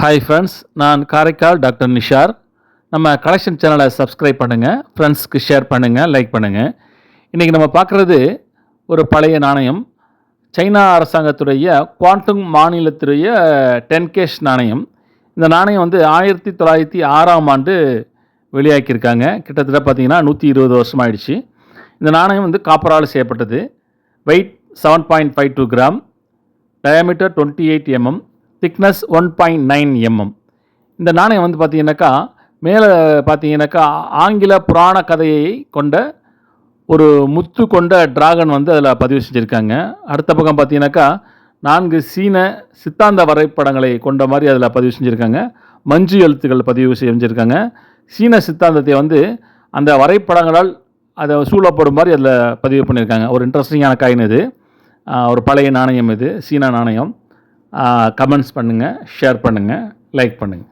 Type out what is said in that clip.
Hi friends, நான் Karaikal doctor Nishar. நம்ம collection சேனலை சப்ஸ்கிரைப் பண்ணுங்கள், ஃப்ரெண்ட்ஸ்க்கு ஷேர் பண்ணுங்கள், லைக் பண்ணுங்கள். இன்றைக்கி நம்ம பார்க்குறது ஒரு பழைய நாணயம். சைனா அரசாங்கத்துடைய குவாண்டம் மாநிலத்துடைய 10 கேஷ் நாணயம். இந்த நாணயம் 1906ஆம் ஆண்டு வெளியாக்கியிருக்காங்க. கிட்டத்தட்ட பார்த்திங்கன்னா 120 வருஷம் ஆயிடுச்சு. இந்த நாணயம் காப்பரால் செய்யப்பட்டது. Weight 7.52 gram, diameter 28 mm, thickness 1.9 mm. இந்த நாணயம் பார்த்தீங்கன்னாக்கா மேலே பார்த்தீங்கன்னாக்கா ஆங்கில புராண கதையை கொண்ட ஒரு முத்து கொண்ட டிராகன் அதில் பதிவு செஞ்சுருக்காங்க. அடுத்த பக்கம் பார்த்தீங்கன்னாக்கா 4 சீன சித்தாந்த வரைபடங்களை கொண்ட மாதிரி அதில் பதிவு செஞ்சுருக்காங்க. மஞ்சு எழுத்துக்கள் பதிவு செஞ்சுருக்காங்க. சீன சித்தாந்தத்தை அந்த வரைபடங்களால் அதை சூழப்படும் மாதிரி அதில் பதிவு பண்ணியிருக்காங்க. ஒரு இன்ட்ரெஸ்டிங்கான காயின் இது. ஒரு பழைய நாணயம் இது, சீனா நாணயம். கமெண்ட்ஸ் பண்ணுங்கள், ஷேர் பண்ணுங்கள், லைக் பண்ணுங்கள்.